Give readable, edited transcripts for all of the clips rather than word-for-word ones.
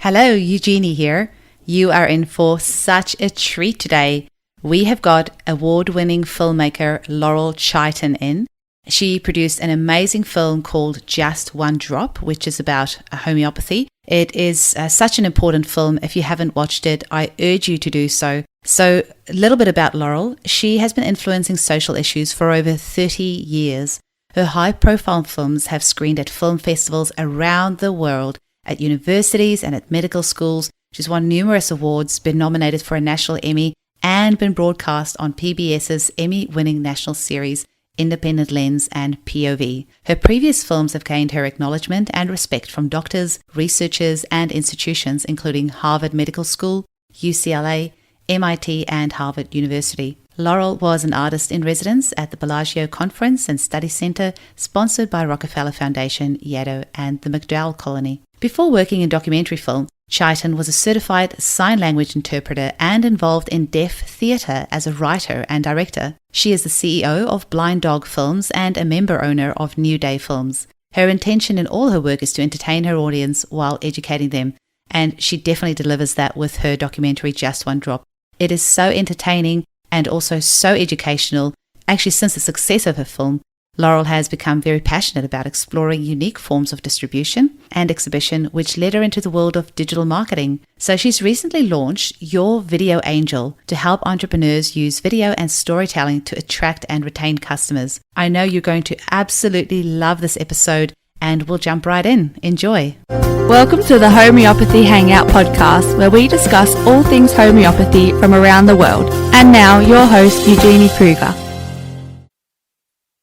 Hello, Eugenie here. You are in for such a treat today. We have got award-winning filmmaker Laurel Chiten in. She produced an amazing film called Just One Drop, which is about homeopathy. It is such an important film. If you haven't watched it, I urge you to do so. So, a little bit about Laurel. She has been influencing social issues for over 30 years. Her high-profile films have screened at film festivals around the world, at universities and at medical schools. She's won numerous awards, been nominated for a national Emmy, and been broadcast on PBS's Emmy-winning national series, Independent Lens and POV. Her previous films have gained her acknowledgement and respect from doctors, researchers, and institutions including Harvard Medical School, UCLA, MIT, and Harvard University. Laurel was an artist in residence at the Bellagio Conference and Study Center, sponsored by Rockefeller Foundation, Yaddo, and the MacDowell Colony. Before working in documentary film, Chiten was a certified sign language interpreter and involved in deaf theatre as a writer and director. She is the CEO of Blind Dog Films and a member owner of New Day Films. Her intention in all her work is to entertain her audience while educating them, and she definitely delivers that with her documentary Just One Drop. It is so entertaining and also so educational. Actually, since the success of her film, Laurel has become very passionate about exploring unique forms of distribution and exhibition, which led her into the world of digital marketing. So she's recently launched Your Video Angel to help entrepreneurs use video and storytelling to attract and retain customers. I know you're going to absolutely love this episode, and we'll jump right in. Enjoy. Welcome to the Homeopathy Hangout podcast, where we discuss all things homeopathy from around the world. And now, your host, Eugenie Kruger.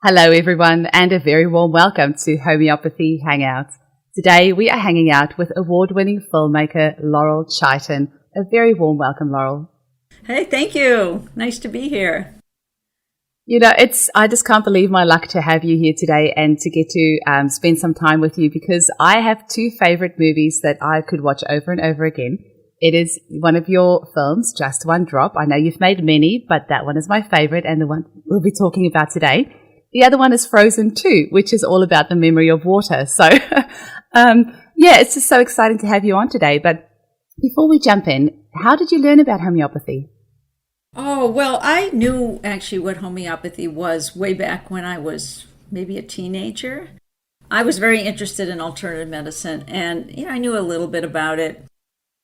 Hello everyone, and a very warm welcome to Homeopathy Hangout. Today we are hanging out with award-winning filmmaker Laurel Chiten. A very warm welcome, Laurel. Hey, thank you. Nice to be here. You know, I just can't believe my luck to have you here today and to get to spend some time with you, because I have two favorite movies that I could watch over and over again. It is one of your films, Just One Drop. I know you've made many, but that one is my favorite and the one we'll be talking about today. The other one is Frozen 2, which is all about the memory of water. So, it's just so exciting to have you on today. But before we jump in, how did you learn about homeopathy? Oh, well, I knew actually what homeopathy was way back when I was maybe a teenager. I was very interested in alternative medicine, and I knew a little bit about it,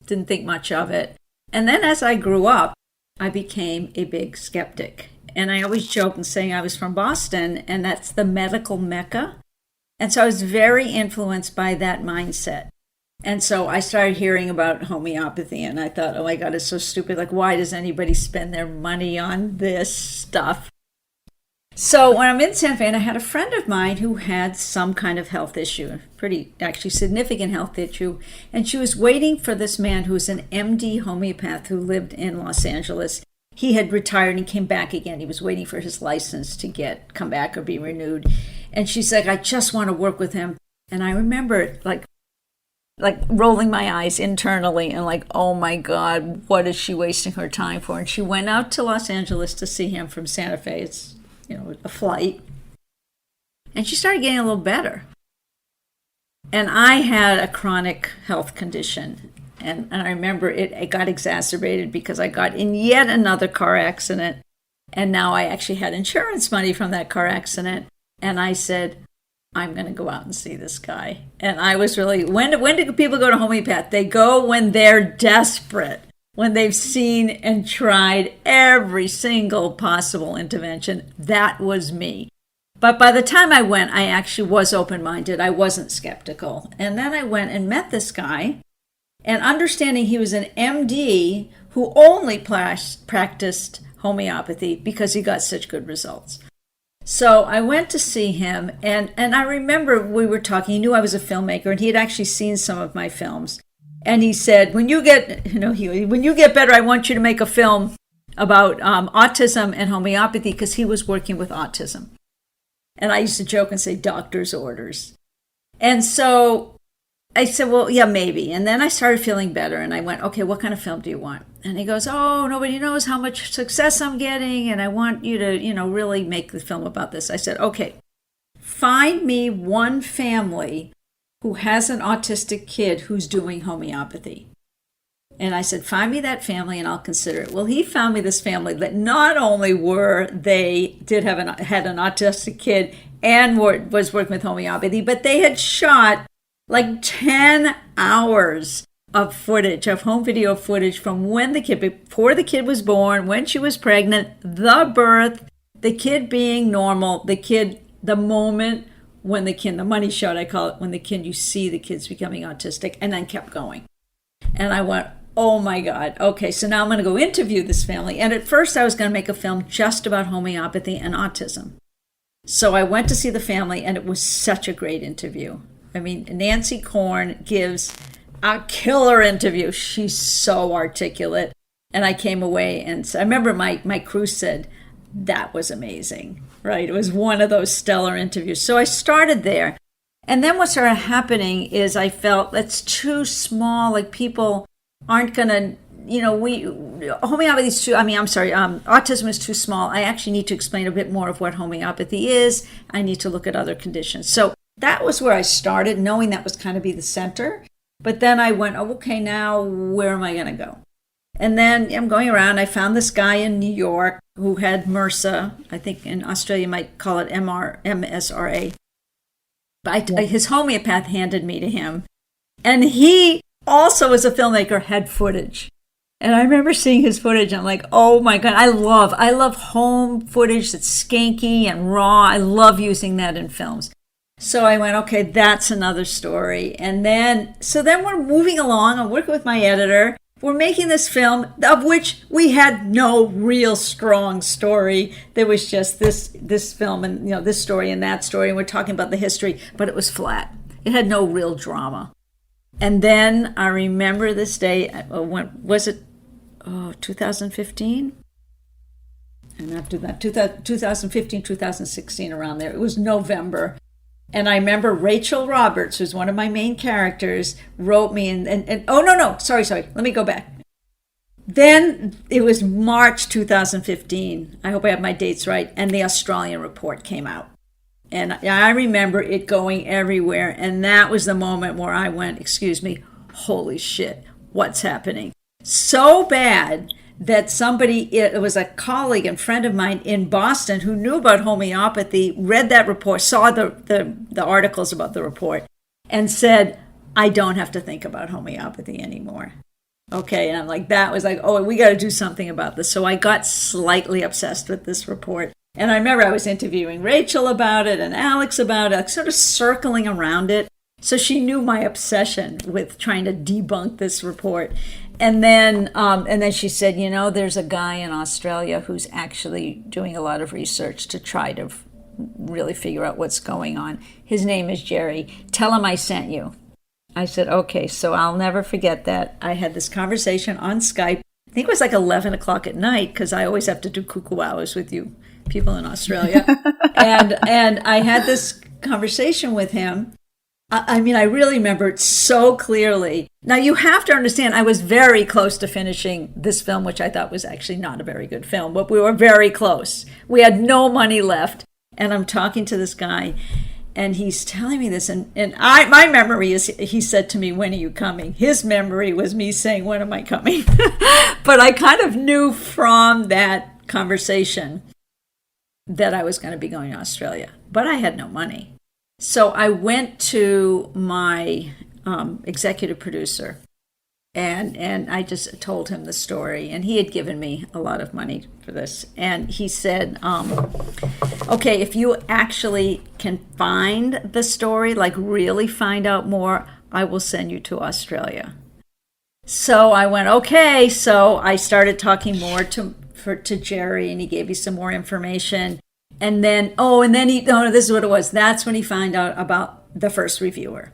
didn't think much of it. And then as I grew up, I became a big skeptic. And I always joke and say I was from Boston, and that's the medical mecca. And so I was very influenced by that mindset. And so I started hearing about homeopathy, and I thought, oh my God, it's so stupid. Like, why does anybody spend their money on this stuff? So when I'm in Santa Fe, and I had a friend of mine who had some kind of health issue, pretty actually significant health issue, and she was waiting for this man who was an MD homeopath who lived in Los Angeles. He had retired and came back again. He was waiting for his license to come back or be renewed. And she's like, I just want to work with him. And I remember like rolling my eyes internally and like, oh my God, what is she wasting her time for? And she went out to Los Angeles to see him from Santa Fe. It's, a flight. And she started getting a little better. And I had a chronic health condition. And I remember it got exacerbated because I got in yet another car accident. And now I actually had insurance money from that car accident. And I said, I'm going to go out and see this guy. And I was really, when do people go to homeopath? They go when they're desperate, when they've seen and tried every single possible intervention. That was me. But by the time I went, I actually was open-minded. I wasn't skeptical. And then I went and met this guy. And understanding he was an MD who only practiced homeopathy because he got such good results. So I went to see him, and I remember we were talking. He knew I was a filmmaker, and he had actually seen some of my films. And he said, when you get better, I want you to make a film about autism and homeopathy, because he was working with autism. And I used to joke and say doctor's orders. And so I said, well, yeah, maybe. And then I started feeling better, and I went, okay, what kind of film do you want? And he goes, oh, nobody knows how much success I'm getting, and I want you to, really make the film about this. I said, okay, find me one family who has an autistic kid who's doing homeopathy. And I said, find me that family and I'll consider it. Well, he found me this family that not only had an autistic kid and was working with homeopathy, but they had shot like 10 hours of footage, of home video footage from before the kid was born, when she was pregnant, the birth, the kid being normal, the moment when the money shot, I call it, when you see the kids becoming autistic, and then kept going. And I went, oh my God, okay, so now I'm going to go interview this family. And at first I was going to make a film just about homeopathy and autism. So I went to see the family, and it was such a great interview. I mean, Nancy Korn gives a killer interview. She's so articulate. And I came away, and I remember my crew said, that was amazing, right? It was one of those stellar interviews. So I started there. And then what started happening is I felt that's too small, like people aren't going to, homeopathy is autism is too small. I actually need to explain a bit more of what homeopathy is. I need to look at other conditions. So that was where I started, knowing that was kind of be the center. But then I went, oh, okay, now where am I going to go? And then I'm going around. I found this guy in New York who had MRSA. I think in Australia you might call it MSRA. But his homeopath handed me to him. And he also, as a filmmaker, had footage. And I remember seeing his footage, and I'm like, oh my God, I love home footage that's skanky and raw. I love using that in films. So I went, okay, that's another story. And then we're moving along. I'm working with my editor. We're making this film, of which we had no real strong story. There was just this film and this story and that story, and we're talking about the history, but it was flat. It had no real drama. And then I remember this day, when was it? 2015? And after that, 2015, 2016, around there. It was November. And I remember Rachel Roberts, who's one of my main characters, wrote me and oh, no, sorry. Let me go back. Then it was March 2015. I hope I have my dates right. And the Australian report came out. And I remember it going everywhere. And that was the moment where I went, excuse me, holy shit, what's happening? So bad that it was a colleague and friend of mine in Boston who knew about homeopathy, read that report, saw the articles about the report, and said, I don't have to think about homeopathy anymore. Okay, and I'm like, that was like, oh, we got to do something about this. So I got slightly obsessed with this report. And I remember I was interviewing Rachel about it and Alex about it, sort of circling around it. So she knew my obsession with trying to debunk this report. And then she said, there's a guy in Australia who's actually doing a lot of research to try to really figure out what's going on. His name is Jerry. Tell him I sent you. I said, okay, so I'll never forget that. I had this conversation on Skype. I think it was like 11 o'clock at night, because I always have to do cuckoo hours with you people in Australia. and I had this conversation with him. I mean, I really remember it so clearly. Now, you have to understand, I was very close to finishing this film, which I thought was actually not a very good film, but we were very close. We had no money left. And I'm talking to this guy, and he's telling me this. And my memory is, he said to me, when are you coming? His memory was me saying, when am I coming? But I kind of knew from that conversation that I was going to be going to Australia. But I had no money. So I went to my executive producer, and I just told him the story. And he had given me a lot of money for this. And he said, okay, if you actually can find the story, like really find out more, I will send you to Australia. So I went, okay. So I started talking more to Jerry, and he gave me some more information. And then this is what it was. That's when he found out about the first reviewer.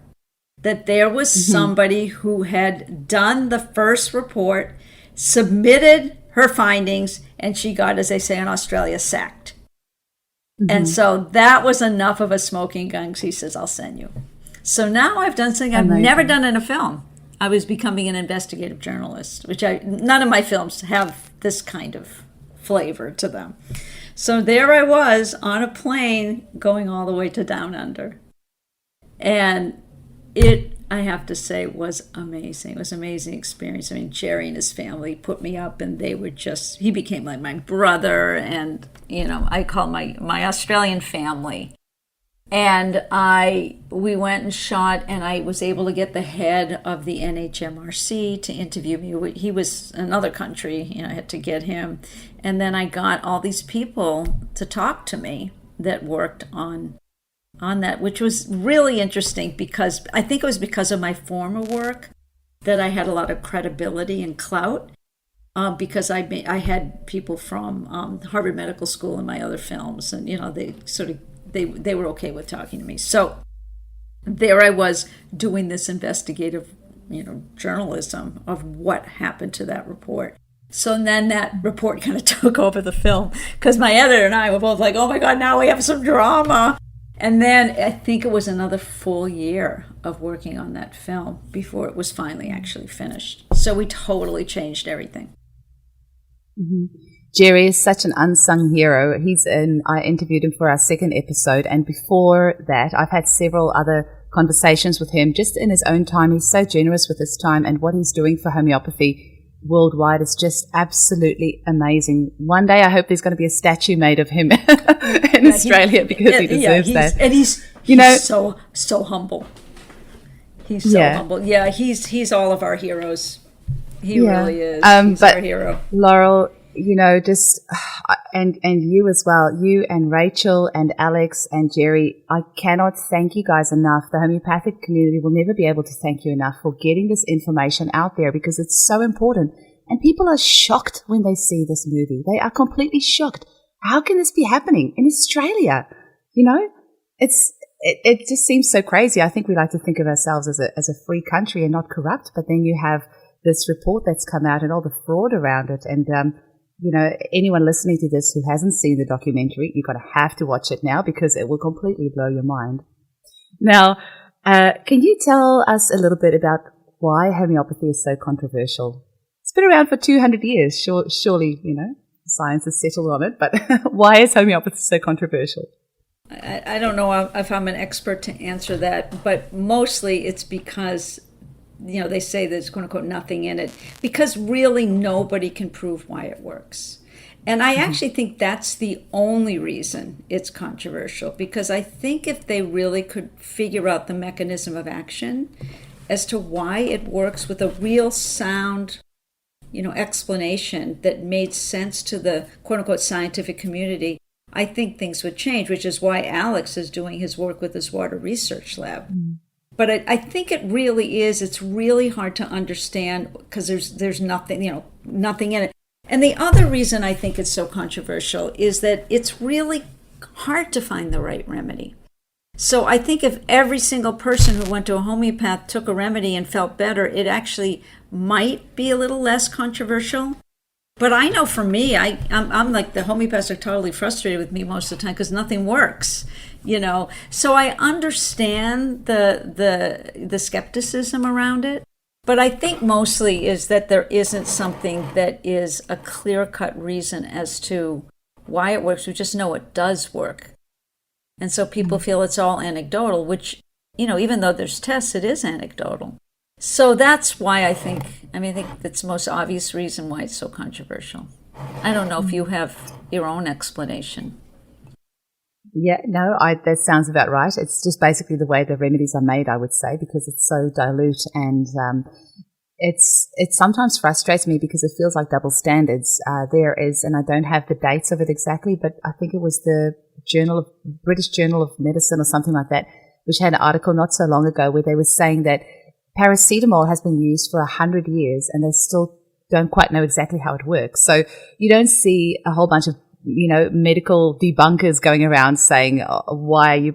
That there was somebody who had done the first report, submitted her findings, and she got, as they say in Australia, sacked. And so that was enough of a smoking gun. He says, I'll send you. So now I've done something I've never done in a film. I was becoming an investigative journalist, which none of my films have this kind of flavor to them. So there I was on a plane going all the way to Down Under. And It, I have to say, was amazing. It was an amazing experience. I mean, Jerry and his family put me up, and they were just, he became like my brother, and, you know, I call my Australian family. And we went and shot, and I was able to get the head of the NHMRC to interview me. He was in another country, you know, I had to get him. And then I got all these people to talk to me that worked on that, which was really interesting, because I think it was because of my former work that I had a lot of credibility and clout, because I had people from Harvard Medical School in my other films, and, you know, they were okay with talking to me. So there I was doing this investigative, you know, journalism of what happened to that report. So then that report kind of took over the film, because my editor and I were both like, oh my God, now we have some drama. And then I think it was another full year of working on that film before it was finally actually finished. So we totally changed everything. Mm-hmm. Jerry is such an unsung hero. I interviewed him for our second episode, and before that, I've had several other conversations with him just in his own time. He's so generous with his time, and what he's doing for homeopathy worldwide is just absolutely amazing. One day I hope there's going to be a statue made of him in Australia, because he deserves that. And he's so humble. He's so humble. Yeah, he's all of our heroes. He really is. He's our hero. Laurel, you know, just and you as well, you and Rachel and Alex and Jerry, I cannot thank you guys enough. The homeopathic community will never be able to thank you enough for getting this information out there, because it's so important. And people are shocked when they see this movie. They are completely shocked. How can this be happening in Australia? You know, it just seems so crazy. I think we like to think of ourselves as a free country and not corrupt, but then you have this report that's come out and all the fraud around it. And you know, anyone listening to this who hasn't seen the documentary, you're going to have to watch it now, because it will completely blow your mind. Now, can you tell us a little bit about why homeopathy is so controversial? It's been around for 200 years. Surely, you know, science has settled on it, but why is homeopathy so controversial? I don't know if I'm an expert to answer that, but mostly it's because, you know, they say there's quote unquote nothing in it, because really nobody can prove why it works. And I actually think that's the only reason it's controversial, because I think if they really could figure out the mechanism of action as to why it works with a real sound, you know, explanation that made sense to the quote unquote scientific community, I think things would change, which is why Alex is doing his work with his water research lab. But I think it really is. It's really hard to understand, because there's nothing, you know, nothing in it. And the other reason I think it's so controversial is that it's really hard to find the right remedy. So I think if every single person who went to a homeopath took a remedy and felt better, it actually might be a little less controversial. But I know for me, I'm like, the homeopaths are totally frustrated with me most of the time because nothing works, you know. So I understand the skepticism around it, but I think mostly is that there isn't something that is a clear-cut reason as to why it works. We just know it does work. And so people feel it's all anecdotal, which, you know, even though there's tests, it is anecdotal. So that's why I think that's the most obvious reason why it's so controversial. I don't know if you have your own explanation. Yeah, no, that sounds about right. It's just basically the way the remedies are made, I would say, because it's so dilute, and it sometimes frustrates me because it feels like double standards. There is, and I don't have the dates of it exactly, but I think it was the British Journal of Medicine or something like that, which had an article not so long ago where they were saying that paracetamol has been used for 100 years and they still don't quite know exactly how it works. So you don't see a whole bunch of, you know, medical debunkers going around saying, why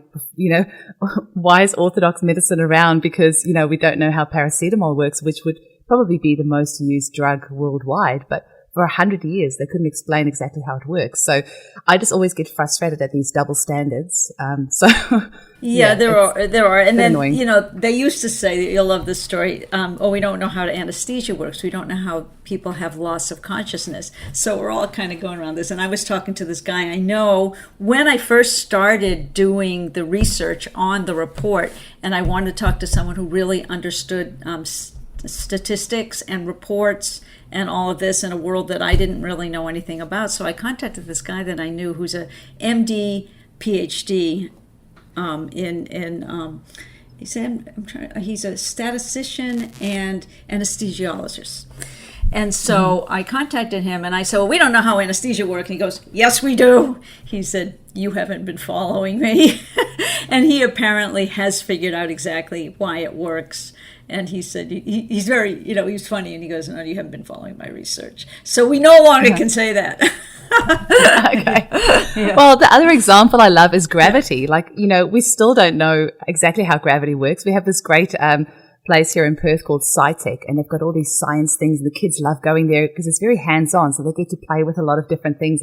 is orthodox medicine around? Because, you know, we don't know how paracetamol works, which would probably be the most used drug worldwide. But for 100 years, they couldn't explain exactly how it works. So I just always get frustrated at these double standards. There are. And then, annoying. They used to say, you'll love this story, we don't know how anesthesia works. We don't know how people have loss of consciousness. So we're all kind of going around this. And I was talking to this guy I know when I first started doing the research on the report, and I wanted to talk to someone who really understood statistics and reports and all of this in a world that I didn't really know anything about. So I contacted this guy that I knew who's a MD, PhD he said, he's a statistician and anesthesiologist. And so I contacted him and I said, well, we don't know how anesthesia works. And he goes, yes, we do. He said, you haven't been following me. And he apparently has figured out exactly why it works. And he said, he's very, he's funny. And he goes, no, you haven't been following my research. So we no longer can say that. Okay. Yeah. Well, the other example I love is gravity. We still don't know exactly how gravity works. We have this great place here in Perth called SciTech, and they've got all these science things, and the kids love going there because it's very hands-on. So they get to play with a lot of different things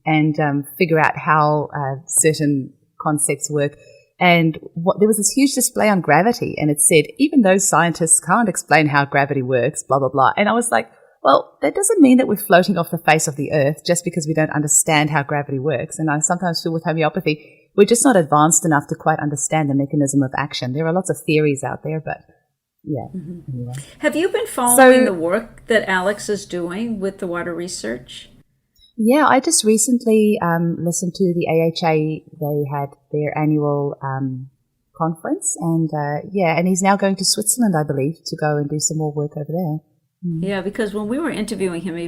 and figure out how certain concepts work. And there was this huge display on gravity, and it said, even though scientists can't explain how gravity works, blah, blah, blah. And I was like, well, that doesn't mean that we're floating off the face of the earth just because we don't understand how gravity works. And I sometimes feel with homeopathy, we're just not advanced enough to quite understand the mechanism of action. There are lots of theories out there, but yeah. Mm-hmm. Anyway. Have you been following the work that Alex is doing with the water research? Yeah, I just recently listened to the AHA. They had their annual conference, and and he's now going to Switzerland, I believe, to go and do some more work over there. Mm. Yeah, because when we were interviewing him, I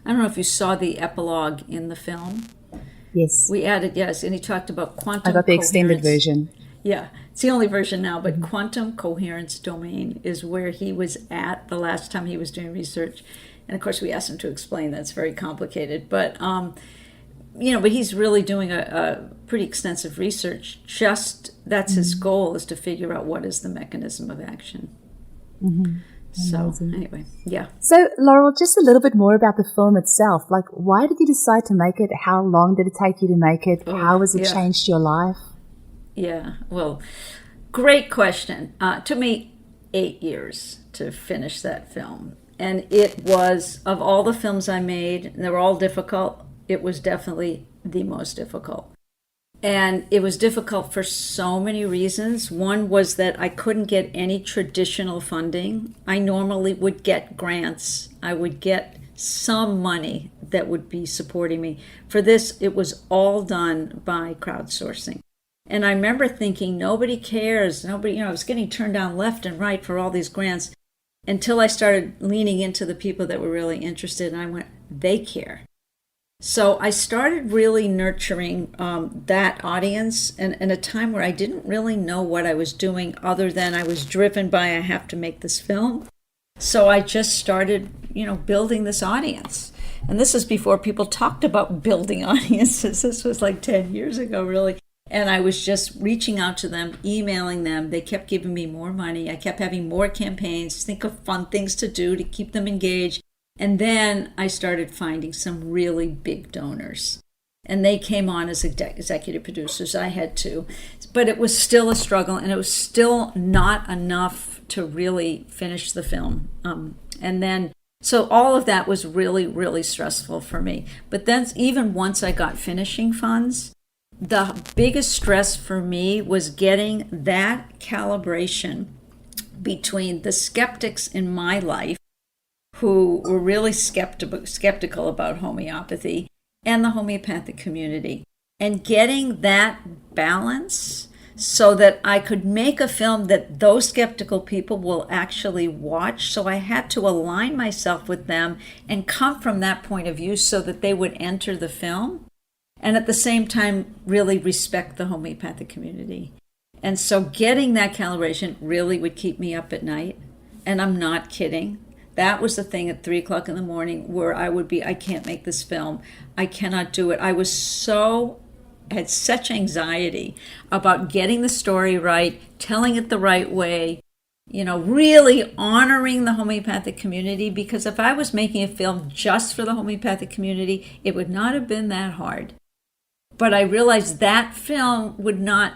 don't know if you saw the epilogue in the film. Yes. We added, and he talked about quantum I got the extended version. Yeah, it's the only version now, but quantum coherence domain is where he was at the last time he was doing research. And of course, we asked him to explain that's very complicated. But, but he's really doing a pretty extensive research. That's his goal, is to figure out what is the mechanism of action. Mm-hmm. So anyway, yeah. So Laurel, just a little bit more about the film itself. Why did you decide to make it? How long did it take you to make it? How has it changed your life? Yeah, well, great question. Took me 8 years to finish that film. And it was, of all the films I made, and they were all difficult, it was definitely the most difficult. And it was difficult for so many reasons. One was that I couldn't get any traditional funding. I normally would get grants. I would get some money that would be supporting me. For this, it was all done by crowdsourcing. And I remember thinking, nobody cares. Nobody, I was getting turned down left and right for all these grants until I started leaning into the people that were really interested. And I went, they care. So I started really nurturing that audience in a time where I didn't really know what I was doing other than I was driven by, I have to make this film. So I just started, building this audience. And this is before people talked about building audiences. This was like 10 years ago, really. And I was just reaching out to them, emailing them. They kept giving me more money. I kept having more campaigns, think of fun things to do to keep them engaged. And then I started finding some really big donors. And they came on as executive producers. I had to. But it was still a struggle, and it was still not enough to really finish the film. So all of that was really, really stressful for me. But then even once I got finishing funds, the biggest stress for me was getting that calibration between the skeptics in my life who were really skeptical about homeopathy and the homeopathic community, and getting that balance so that I could make a film that those skeptical people will actually watch. So I had to align myself with them and come from that point of view so that they would enter the film, and at the same time really respect the homeopathic community. And so getting that calibration really would keep me up at night, and I'm not kidding. That was the thing at 3:00 in the morning where I can't make this film. I cannot do it. I had such anxiety about getting the story right, telling it the right way, really honoring the homeopathic community, because if I was making a film just for the homeopathic community, it would not have been that hard. But I realized that film would not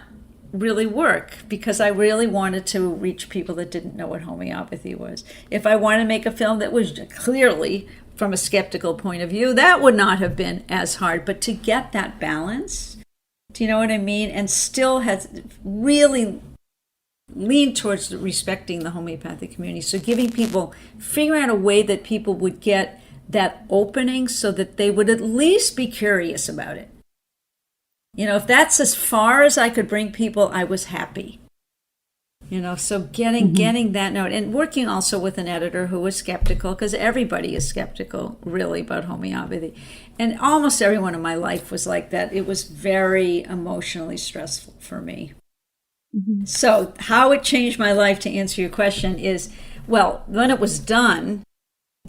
really work because I really wanted to reach people that didn't know what homeopathy was. If I wanted to make a film that was clearly from a skeptical point of view, that would not have been as hard. But to get that balance, do you know what I mean? And still has really leaned towards respecting the homeopathic community. So figuring out a way that people would get that opening so that they would at least be curious about it. If that's as far as I could bring people, I was happy. So getting that note, and working also with an editor who was skeptical, because everybody is skeptical really about homeopathy. And almost everyone in my life was like that. It was very emotionally stressful for me. Mm-hmm. So how it changed my life, to answer your question, is, well, when it was done,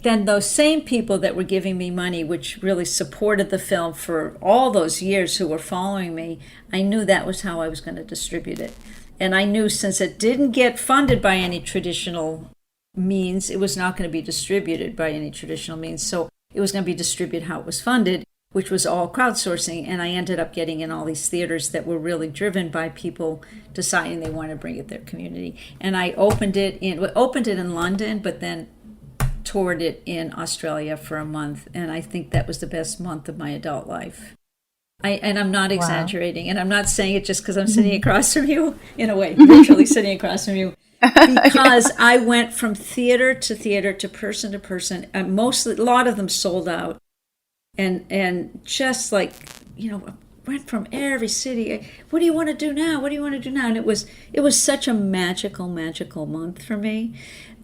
then those same people that were giving me money, which really supported the film for all those years, who were following me, I knew that was how I was going to distribute it. And I knew since it didn't get funded by any traditional means, it was not going to be distributed by any traditional means. So it was going to be distributed how it was funded, which was all crowdsourcing. And I ended up getting in all these theaters that were really driven by people deciding they want to bring it to their community. And I opened it in London, but then toured it in Australia for a month, and I think that was the best month of my adult life. And I'm not exaggerating, and I'm not saying it just because I'm sitting across from you, in a way, virtually sitting across from you, because I went from theater to person to person, and a lot of them sold out, and just like, went from every city. What do you want to do now? What do you want to do now? And it was such a magical month for me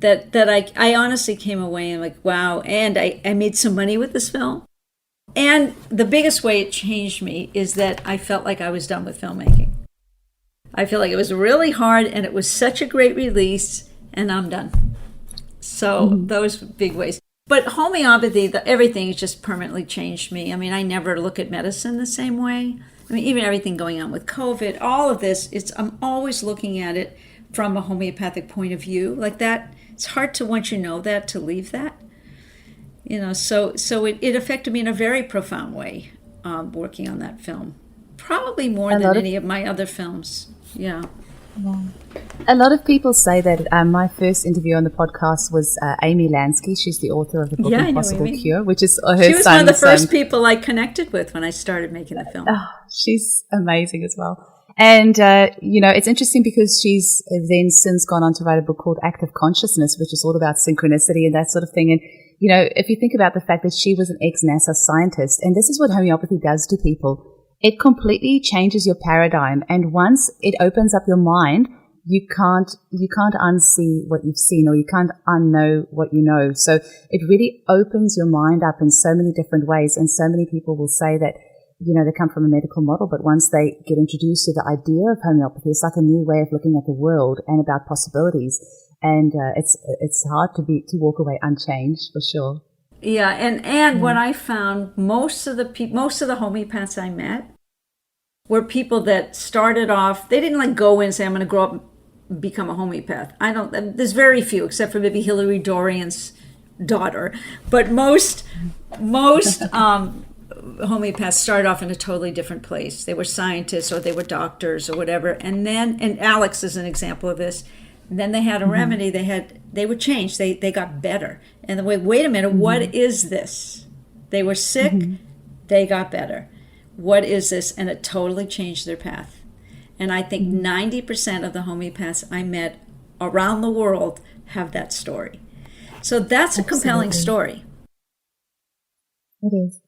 that I honestly came away and like, wow. And I made some money with this film. And the biggest way it changed me is that I felt like I was done with filmmaking. I feel like it was really hard, and it was such a great release, and I'm done. So those big ways. But homeopathy, everything has just permanently changed me. I mean, I never look at medicine the same way. I mean, even everything going on with COVID, all of this, I'm always looking at it from a homeopathic point of view. Like that, it's hard to, once you know that, to leave that. So it affected me in a very profound way, working on that film. Probably more than any of my other films. Yeah. Yeah. A lot of people say that my first interview on the podcast was Amy Lansky. She's the author of the book Impossible Cure, which is her son. She was one of the first people I connected with when I started making the film. Oh, she's amazing as well. And, it's interesting because she's then since gone on to write a book called Active Consciousness, which is all about synchronicity and that sort of thing. And, if you think about the fact that she was an ex-NASA scientist, and this is what homeopathy does to people, it completely changes your paradigm. And once it opens up your mind, you can't unsee what you've seen, or you can't unknow what you know. So it really opens your mind up in so many different ways. And so many people will say that, they come from a medical model, but once they get introduced to the idea of homeopathy, it's like a new way of looking at the world and about possibilities. And it's hard to walk away unchanged, for sure. Yeah, and what I found, most of the homeopaths I met were people that started off, they didn't go in and say, I'm going to grow up and become a homeopath. There's very few, except for maybe Hillary Dorian's daughter. But most homeopaths started off in a totally different place. They were scientists, or they were doctors, or whatever. And Alex is an example of this. And then they had a remedy. They would change. They got better. And wait a minute, what is this? They were sick. They got better. What is this? And it totally changed their path. And I think 90% of the homeopaths I met around the world have that story. So that's a compelling story. It is.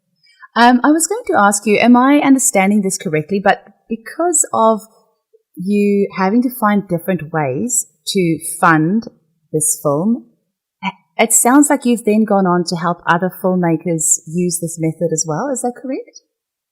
I was going to ask you, am I understanding this correctly? But because of you having to find different ways to fund this film, it sounds like you've then gone on to help other filmmakers use this method as well. Is that correct?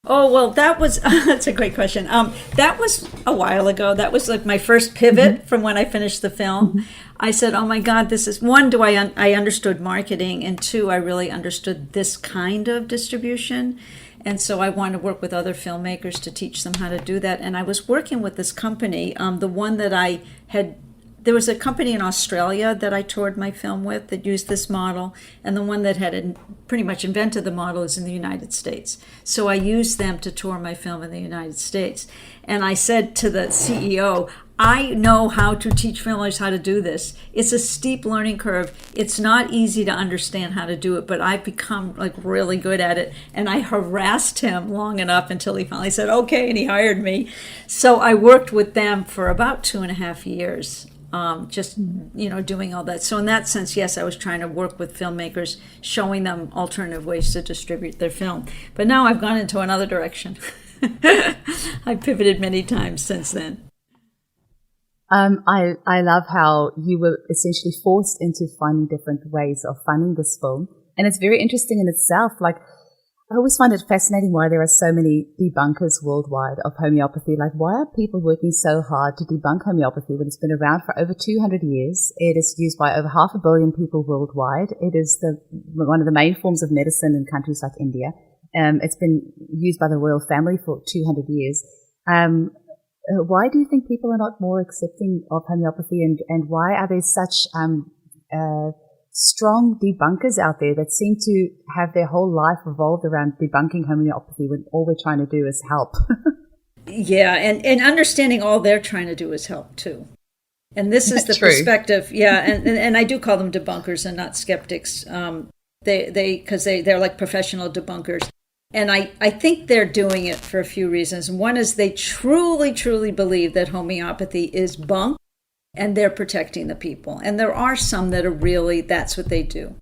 Oh, well, that's a great question. That was a while ago. That was like my first pivot from when I finished the film. I said, oh my God, this is, one, I understood marketing, and two, I really understood this kind of distribution. And so I wanted to work with other filmmakers to teach them how to do that. And I was working with this company, the one that I had there was a company in Australia that I toured my film with that used this model, and the one that had pretty much invented the model is in the United States. So I used them to tour my film in the United States. And I said to the CEO, I know how to teach filmmakers how to do this. It's a steep learning curve. It's not easy to understand how to do it, but I've become like really good at it. And I harassed him long enough until he finally said, okay, and he hired me. So I worked with them for about 2.5 years, just, doing all that. So in that sense, yes, I was trying to work with filmmakers, showing them alternative ways to distribute their film. But now I've gone into another direction. I've pivoted many times since then. I love how you were essentially forced into finding different ways of funding this film. And it's very interesting in itself. Like, I always find it fascinating why there are so many debunkers worldwide of homeopathy. Like, why are people working so hard to debunk homeopathy when it's been around for over 200 years? It is used by over 500 million people worldwide. It is one of the main forms of medicine in countries like India. It's been used by the royal family for 200 years. Why do you think people are not more accepting of homeopathy, and why are there such strong debunkers out there that seem to have their whole life revolved around debunking homeopathy when all we're trying to do is help? Yeah, and understanding all they're trying to do is help too. And this is the True. Perspective. Yeah, and I do call them debunkers and not skeptics. Because they're like professional debunkers. And I think they're doing it for a few reasons. One is they truly, truly believe that homeopathy is bunk and they're protecting the people. And there are some that are really, that's what they do.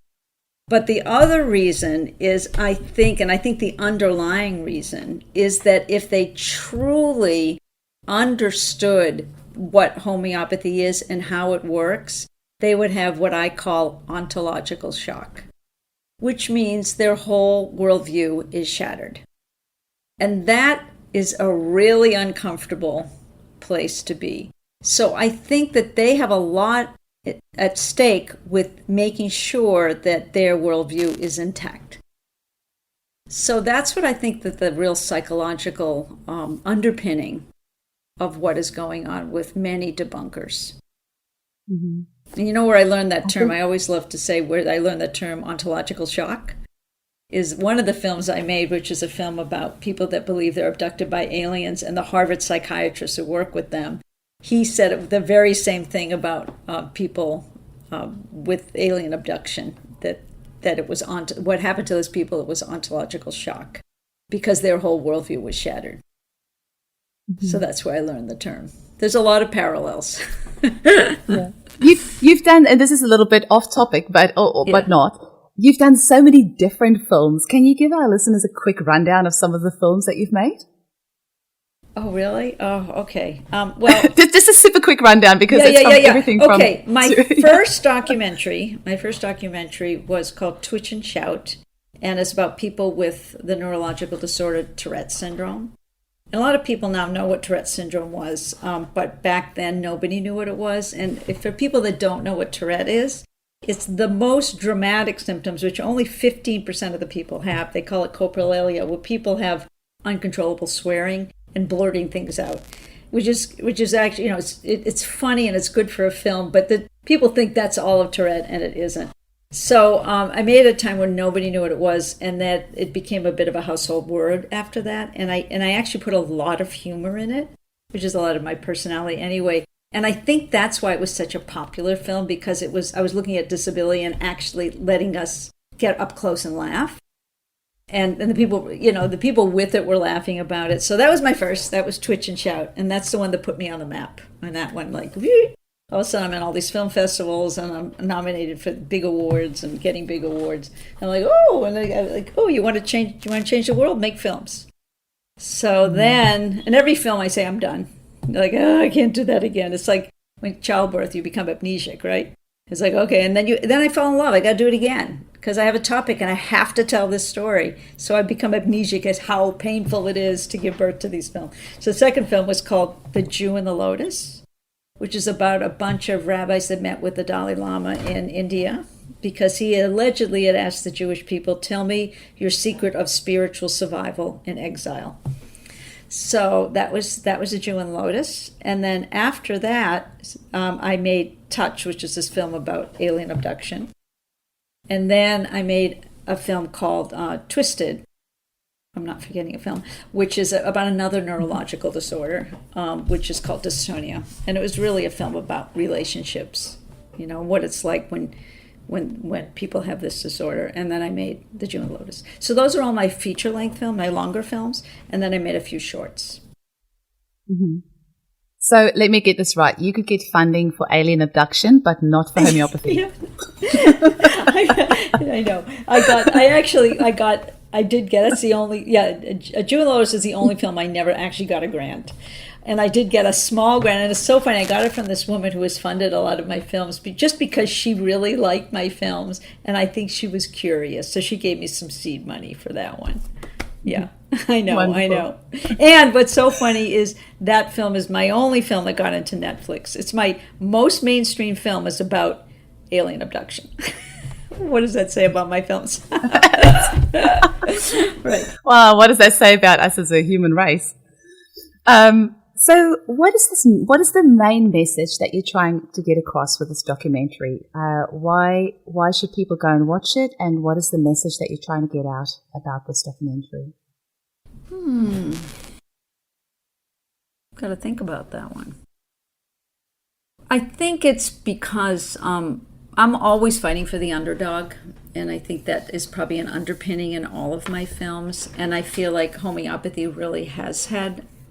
But the other reason is, I think the underlying reason is that if they truly understood what homeopathy is and how it works, they would have what I call ontological shock, which means their whole worldview is shattered. And that is a really uncomfortable place to be. So I think that they have a lot at stake with making sure that their worldview is intact. So that's what I think that the real psychological underpinning of what is going on with many debunkers. Mm-hmm. And you know where I learned that term? I always love to say where I learned that term, ontological shock, is one of the films I made, which is a film about people that believe they're abducted by aliens, and the Harvard psychiatrists who work with them. He said the very same thing about people with alien abduction, that it was what happened to those people, it was ontological shock, because their whole worldview was shattered. Mm-hmm. So that's where I learned the term. There's a lot of parallels. Yeah. You've done, and this is a little bit off topic, but not. You've done so many different films. Can you give our listeners a quick rundown of some of the films that you've made? Oh, really? Oh, okay. Well, just a super quick rundown, because it's from everything from... Okay, my first documentary was called Twitch and Shout, and it's about people with the neurological disorder Tourette syndrome. And a lot of people now know what Tourette syndrome was, but back then nobody knew what it was. And for people that don't know what Tourette is, it's the most dramatic symptoms, which only 15% of the people have. They call it coprolalia, where people have uncontrollable swearing and blurting things out, which is actually, it's funny and it's good for a film, but the people think that's all of Tourette, and it isn't. So I made it at a time when nobody knew what it was, and that it became a bit of a household word after that. And I actually put a lot of humor in it, which is a lot of my personality anyway. And I think that's why it was such a popular film, because I was looking at disability and actually letting us get up close and laugh. And the people with it were laughing about it. So that was my first. That was Twitch and Shout, and that's the one that put me on the map. And that one, like, all of a sudden I'm in all these film festivals, and I'm nominated for big awards and getting big awards. And I'm like, you want to change the world? Make films. So then, in every film I say I'm done. Like, I can't do that again. It's like when childbirth, you become amnesic, right? It's like, okay, and then I fell in love. I got to do it again because I have a topic and I have to tell this story. So I become amnesic as how painful it is to give birth to these films. So the second film was called The Jew and the Lotus, which is about a bunch of rabbis that met with the Dalai Lama in India, because he allegedly had asked the Jewish people, tell me your secret of spiritual survival in exile. So that was a Jew and Lotus. And then after that, I made Touch, which is this film about alien abduction. And then I made a film called Twisted. I'm not forgetting a film, which is about another neurological disorder, which is called dystonia. And it was really a film about relationships, what it's like when people have this disorder. And then I made The Jew and Lotus. So those are all my feature-length films, my longer films. And then I made a few shorts. Mm-hmm. So let me get this right. You could get funding for alien abduction, but not for homeopathy. I know. I did get, it's the only, A Jew and Lotus is the only film I never actually got a grant. And I did get a small grant, and it's so funny. I got it from this woman who has funded a lot of my films, just because she really liked my films, and I think she was curious. So she gave me some seed money for that one. Yeah, I know, wonderful. I know. And what's so funny is that film is my only film that got into Netflix. It's my most mainstream film is about alien abduction. What does that say about my films? Right. Well, what does that say about us as a human race? So what is the main message that you're trying to get across with this documentary? Why should people go and watch it? And what is the message that you're trying to get out about this documentary? Got to think about that one. I think it's because I'm always fighting for the underdog. And I think that is probably an underpinning in all of my films. And I feel like homeopathy really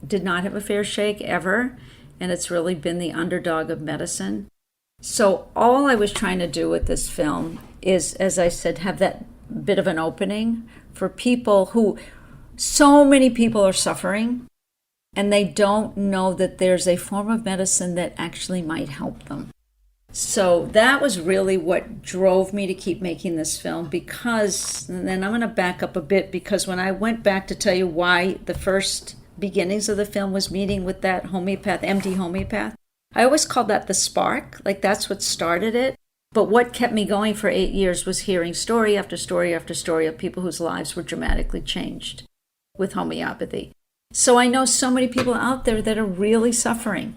did not have a fair shake ever, and it's really been the underdog of medicine. So all I was trying to do with this film is, as I said, have that bit of an opening for people so many people are suffering, and they don't know that there's a form of medicine that actually might help them. So that was really what drove me to keep making this film, because, and then I'm going to back up a bit, because when I went back to tell you why the first beginnings of the film was meeting with that MD homeopath, I always called that the spark, like that's what started it. But what kept me going for 8 years was hearing story after story after story of people whose lives were dramatically changed with homeopathy. So I know so many people out there that are really suffering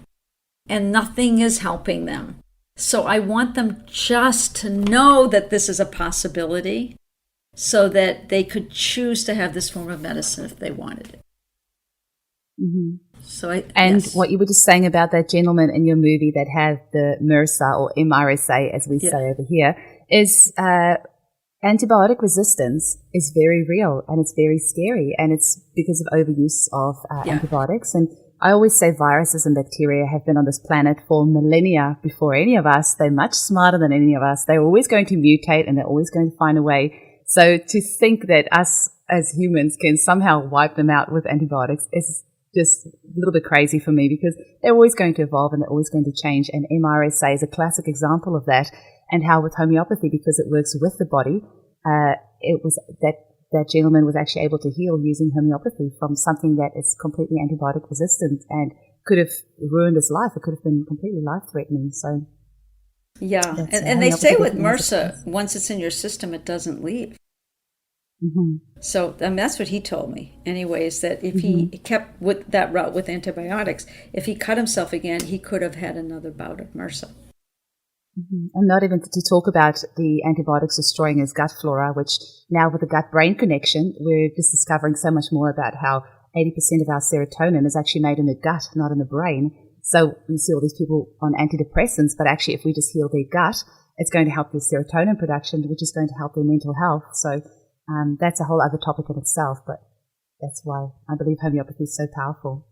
and nothing is helping them. So I want them just to know that this is a possibility so that they could choose to have this form of medicine if they wanted it. Mm-hmm. So yes. What you were just saying about that gentleman in your movie that had the MRSA, or MRSA as we say over here, is antibiotic resistance is very real, and it's very scary, and it's because of overuse of antibiotics. And I always say viruses and bacteria have been on this planet for millennia before any of us. They're much smarter than any of us. They're always going to mutate, and they're always going to find a way. So to think that us as humans can somehow wipe them out with antibiotics is just a little bit crazy for me, because they're always going to evolve and they're always going to change. And MRSA is a classic example of that, and how with homeopathy, because it works with the body, it was that gentleman was actually able to heal using homeopathy from something that is completely antibiotic resistant and could have ruined his life. It could have been completely life-threatening. So, yeah, and they say with MRSA, once it's in your system, it doesn't leave. Mm-hmm. So that's what he told me. Anyways, that if he kept with that route with antibiotics, if he cut himself again, he could have had another bout of MRSA. Mm-hmm. And not even to talk about the antibiotics destroying his gut flora, which now with the gut-brain connection, we're just discovering so much more about how 80% of our serotonin is actually made in the gut, not in the brain. So we see all these people on antidepressants, but actually if we just heal their gut, it's going to help their serotonin production, which is going to help their mental health. So that's a whole other topic in itself, but that's why I believe homeopathy is so powerful.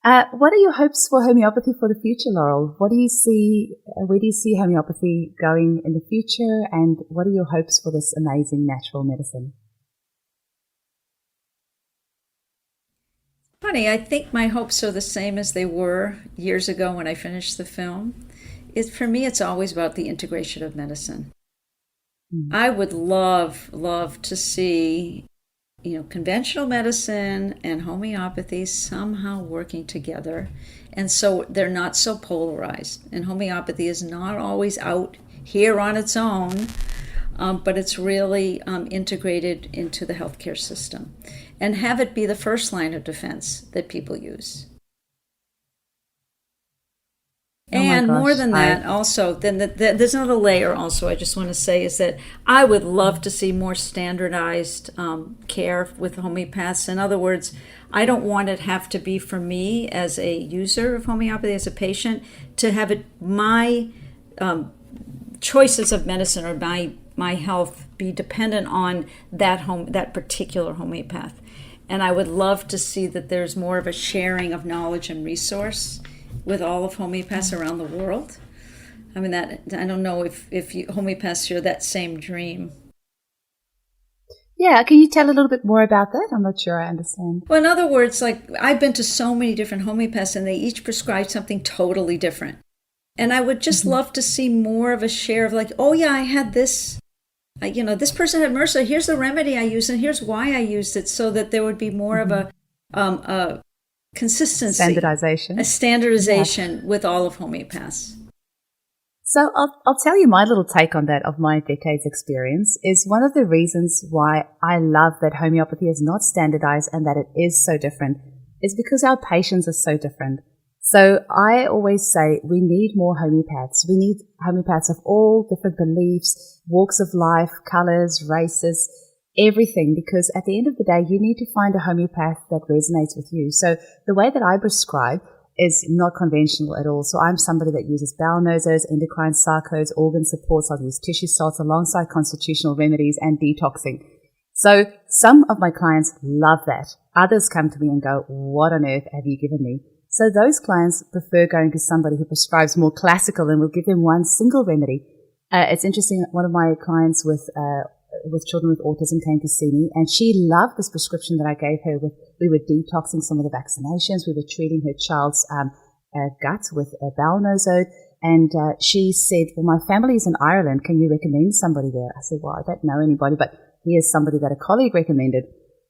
What are your hopes for homeopathy for the future, Laurel? What do you see? Where do you see homeopathy going in the future? And what are your hopes for this amazing natural medicine? Funny, I think my hopes are the same as they were years ago when I finished the film. For me, it's always about the integration of medicine. Mm-hmm. I would love to see conventional medicine and homeopathy somehow working together. And so they're not so polarized. And homeopathy is not always out here on its own. but it's really integrated into the healthcare system, and have it be the first line of defense that people use. And more than that, also, then there's another layer also I just want to say is that I would love to see more standardized care with homeopaths. In other words, I don't want it have to be for me as a user of homeopathy, as a patient, to have it my choices of medicine or my health be dependent on that particular homeopath. And I would love to see that there's more of a sharing of knowledge and resource with all of homeopaths around the world. I mean, that I don't know if homeopaths share that same dream. Yeah, can you tell a little bit more about that? I'm not sure I understand. Well, in other words, like I've been to so many different homeopaths and they each prescribe something totally different. And I would just love to see more of a share of like, oh yeah, I had this, this person had MRSA, here's the remedy I used and here's why I used it, so that there would be more of a consistency, a standardization with all of homeopaths. So I'll tell you my little take on that of my decades experience is one of the reasons why I love that homeopathy is not standardized and that it is so different is because our patients are so different. So I always say we need more homeopaths. We need homeopaths of all different beliefs, walks of life, colors, races, everything, because at the end of the day, you need to find a homeopath that resonates with you. So the way that I prescribe is not conventional at all. So I'm somebody that uses bowel nosers, endocrine sarcodes, organ supports. I'll use tissue salts alongside constitutional remedies and detoxing. So some of my clients love that. Others come to me and go, what on earth have you given me? So those clients prefer going to somebody who prescribes more classical and will give them one single remedy. It's interesting. One of my clients with children with autism came to see me, and she loved this prescription that I gave her. We were detoxing some of the vaccinations. We were treating her child's gut with a bowel nosode, and she said, well, my family is in Ireland. Can you recommend somebody there? I said, well, I don't know anybody, but here's somebody that a colleague recommended.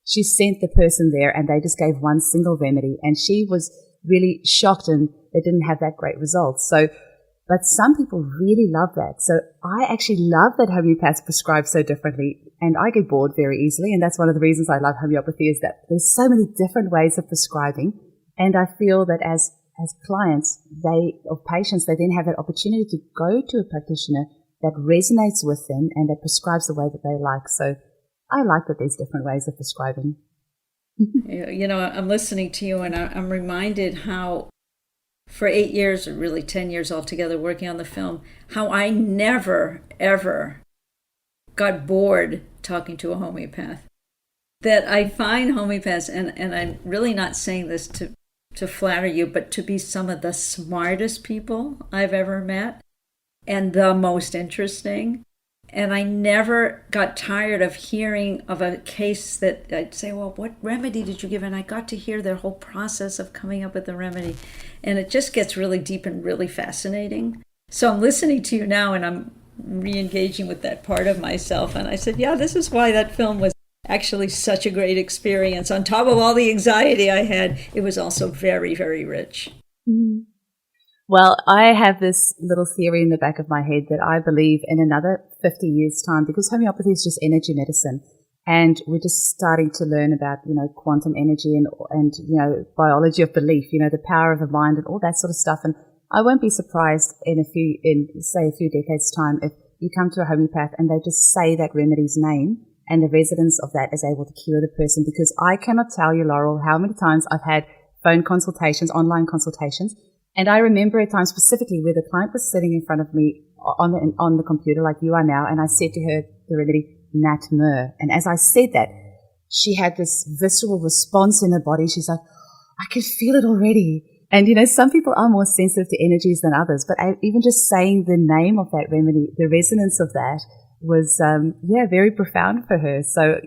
She sent the person there, and they just gave one single remedy, and she was really shocked, and they didn't have that great results. But some people really love that. So I actually love that homeopaths prescribe so differently, and I get bored very easily. And that's one of the reasons I love homeopathy is that there's so many different ways of prescribing. And I feel that as clients, or patients, they then have that opportunity to go to a practitioner that resonates with them and that prescribes the way that they like. So I like that there's different ways of prescribing. I'm listening to you and I'm reminded how for 8 years, or really 10 years altogether working on the film, how I never, ever got bored talking to a homeopath. That I find homeopaths, and I'm really not saying this to flatter you, but to be some of the smartest people I've ever met and the most interesting. And I never got tired of hearing of a case that I'd say, well, what remedy did you give? And I got to hear their whole process of coming up with the remedy. And it just gets really deep and really fascinating. So I'm listening to you now and I'm re-engaging with that part of myself. And I said, yeah, this is why that film was actually such a great experience. On top of all the anxiety I had, it was also very, very rich. Mm-hmm. Well, I have this little theory in the back of my head that I believe in another 50 years' time, because homeopathy is just energy medicine, and we're just starting to learn about, quantum energy and biology of belief, the power of the mind and all that sort of stuff. And I won't be surprised in a few decades' time if you come to a homeopath and they just say that remedy's name and the resonance of that is able to cure the person. Because I cannot tell you, Laurel, how many times I've had phone consultations, online consultations. And I remember a time specifically where the client was sitting in front of me on the computer like you are now, and I said to her the remedy, Nat Mur. And as I said that, she had this visceral response in her body. She's like, I can feel it already. And, some people are more sensitive to energies than others, but even just saying the name of that remedy, the resonance of that was, very profound for her. So,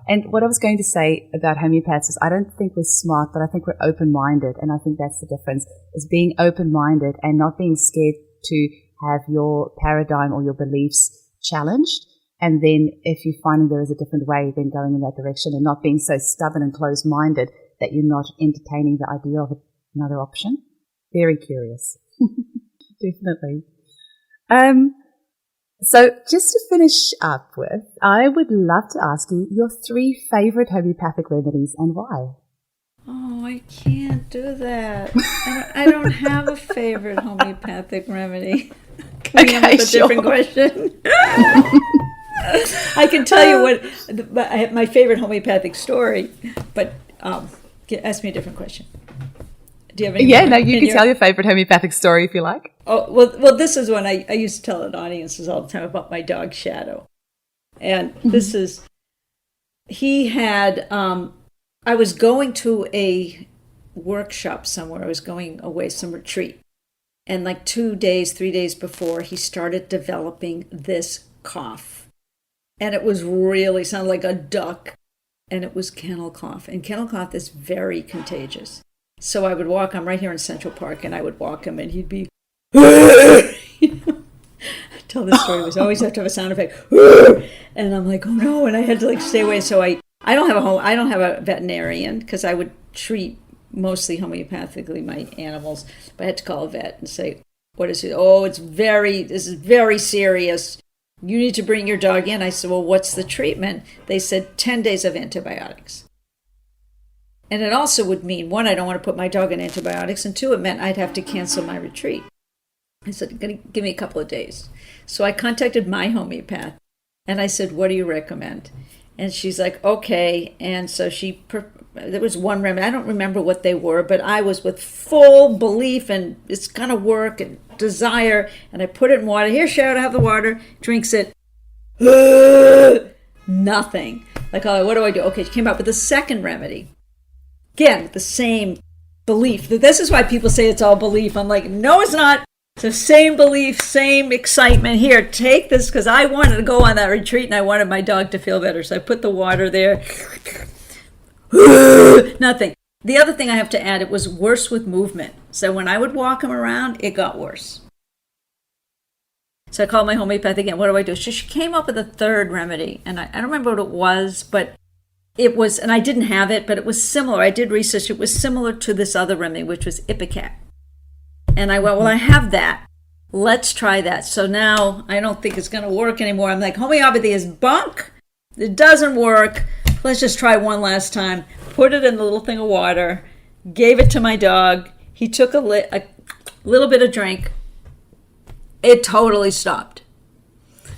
and what I was going to say about homeopaths is I don't think we're smart, but I think we're open-minded. And I think that's the difference, is being open-minded and not being scared to have your paradigm or your beliefs challenged. And then if you're finding there is a different way, then going in that direction and not being so stubborn and closed-minded that you're not entertaining the idea of another option. Very curious. Definitely. So just to finish up with, I would love to ask you your 3 favorite homeopathic remedies and why. Oh, I can't do that. I don't have a favorite homeopathic remedy. Can you have a different question? I can tell you what my favorite homeopathic story, but ask me a different question. Do you have any? Yeah, no, you can tell your favorite homeopathic story if you like. Oh, well, this is one I used to tell at audiences all the time about my dog Shadow, and this is he had. I was going to a workshop somewhere. I was going away, some retreat. And like 2 days, 3 days before, he started developing this cough. And it was really sounded like a duck. And it was kennel cough. And kennel cough is very contagious. So I would walk, I'm right here in Central Park, and I would walk him and he'd be, I tell this story, it was always have to have a sound effect. And I'm like, oh no, and I had to like stay away. So I don't have a veterinarian because I would treat mostly homeopathically my animals, but I had to call a vet and say, what is it? Oh, this is very serious. You need to bring your dog in. I said, well, what's the treatment? They said 10 days of antibiotics. And it also would mean, 1, I don't want to put my dog on antibiotics, and 2, it meant I'd have to cancel my retreat. I said, give me a couple of days. So I contacted my homeopath and I said, what do you recommend? And she's like, okay. And so there was one remedy. I don't remember what they were, but I was with full belief and it's going to work and desire. And I put it in water. Here, Shadow, have the water. Drinks it. Nothing. Like, oh, what do I do? Okay, she came up with the second remedy. Again, the same belief. This is why people say it's all belief. I'm like, no, it's not. It's the same belief, same excitement. Here, take this, because I wanted to go on that retreat and I wanted my dog to feel better. So I put the water there. Nothing. The other thing I have to add, it was worse with movement. So when I would walk him around, it got worse. So I called my homeopath again. What do I do? She came up with a third remedy, and I don't remember what it was, but it was, and I didn't have it, but it was similar. I did research. It was similar to this other remedy, which was Ipecac. And I went, well, I have that. Let's try that. So now I don't think it's going to work anymore. I'm like, homeopathy is bunk. It doesn't work. Let's just try one last time. Put it in the little thing of water. Gave it to my dog. He took a little bit of drink. It totally stopped.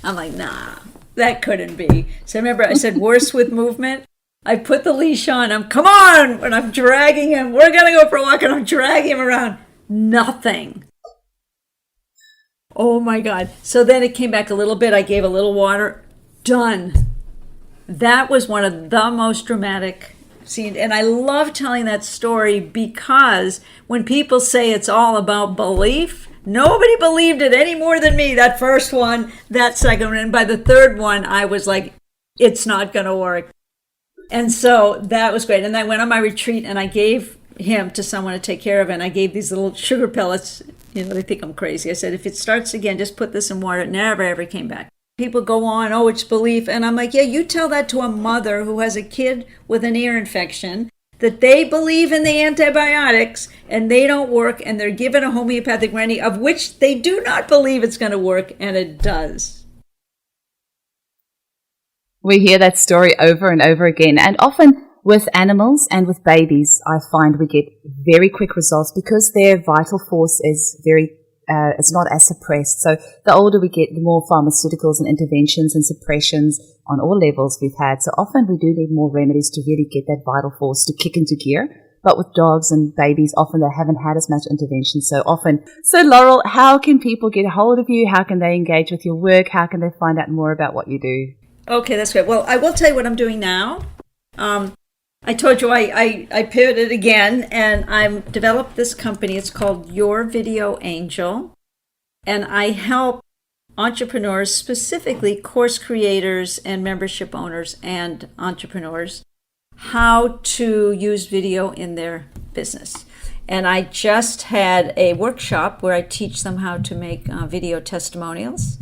I'm like, nah, that couldn't be. So remember I said worse with movement? I put the leash on. Come on. And I'm dragging him. We're going to go for a walk. And I'm dragging him around. Nothing. Oh my God. So then it came back a little bit. I gave a little water. Done. That was one of the most dramatic scenes. And I love telling that story because when people say it's all about belief, nobody believed it any more than me. That first one, that second one. And by the third one, I was like, it's not going to work. And so that was great. And I went on my retreat and I gave him to someone to take care of it. And I gave these little sugar pellets. You know, they think I'm crazy. I said, if it starts again, just put this in water. It never, ever came back. People go on, oh, it's belief. And I'm like, yeah, you tell that to a mother who has a kid with an ear infection, that they believe in the antibiotics and they don't work, and they're given a homeopathic remedy of which they do not believe it's going to work, and it does. We hear that story over and over again, and often with animals and with babies, I find we get very quick results because their vital force is it's not as suppressed. So the older we get, the more pharmaceuticals and interventions and suppressions on all levels we've had. So often we do need more remedies to really get that vital force to kick into gear. But with dogs and babies, often they haven't had as much intervention so often. So Laurel, how can people get a hold of you? How can they engage with your work? How can they find out more about what you do? Okay, that's great. Well, I will tell you what I'm doing now. I told you I pivoted again, and I've developed this company. It's called Your Video Angel, and I help entrepreneurs, specifically course creators and membership owners and entrepreneurs, how to use video in their business. And I just had a workshop where I teach them how to make video testimonials,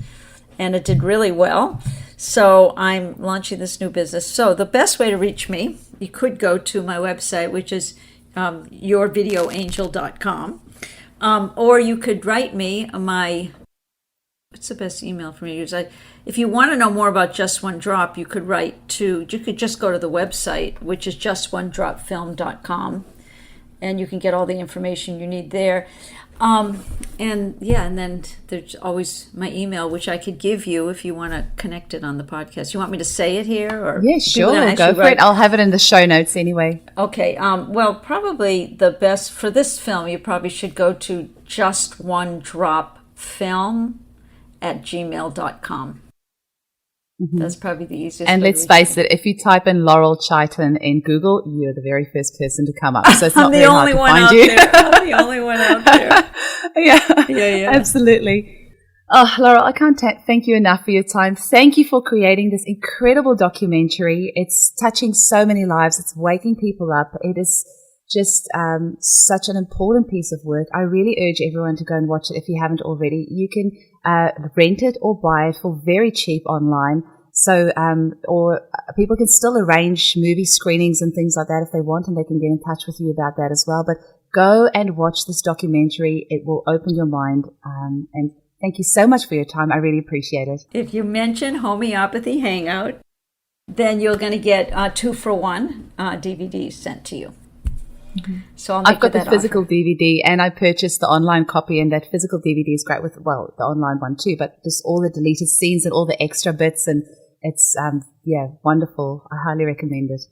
and it did really well. So I'm launching this new business. So the best way to reach me, you could go to my website, which is yourvideoangel.com, or you could write me. My what's the best email for me to use? If you want to know more about Just One Drop, you could just go to the website, which is justone-dropfilm.com, and you can get all the information you need there. And then there's always my email, which I could give you if you want to connect it on the podcast. You want me to say it here? Or yeah, sure. Go for it. I'll have it in the show notes anyway. Okay. Well, probably the best for this film, you probably should go to justonedropfilm@gmail.com. Mm-hmm. That's probably the easiest. And let's face it, if you type in Laurel Chiten in Google, you're the very first person to come up. So it's not very hard to find you. I'm the only one out there. Yeah, absolutely. Oh, Laurel, I can't thank you enough for your time. Thank you for creating this incredible documentary. It's touching so many lives. It's waking people up. It is just such an important piece of work. I really urge everyone to go and watch it if you haven't already. You can rent it or buy it for very cheap online. So, or people can still arrange movie screenings and things like that if they want, and they can get in touch with you about that as well. But go and watch this documentary. It will open your mind. And thank you so much for your time. I really appreciate it. If you mention Homeopathy Hangout, then you're going to get 2-for-1 DVDs sent to you. Mm-hmm. So I've got the physical DVD, and I purchased the online copy, and that physical DVD is great with, well, the online one too, but just all the deleted scenes and all the extra bits, and it's, wonderful. I highly recommend it.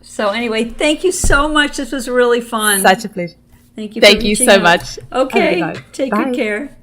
So anyway, thank you so much. This was really fun. Such a pleasure. Thank you so much. Okay, take good care.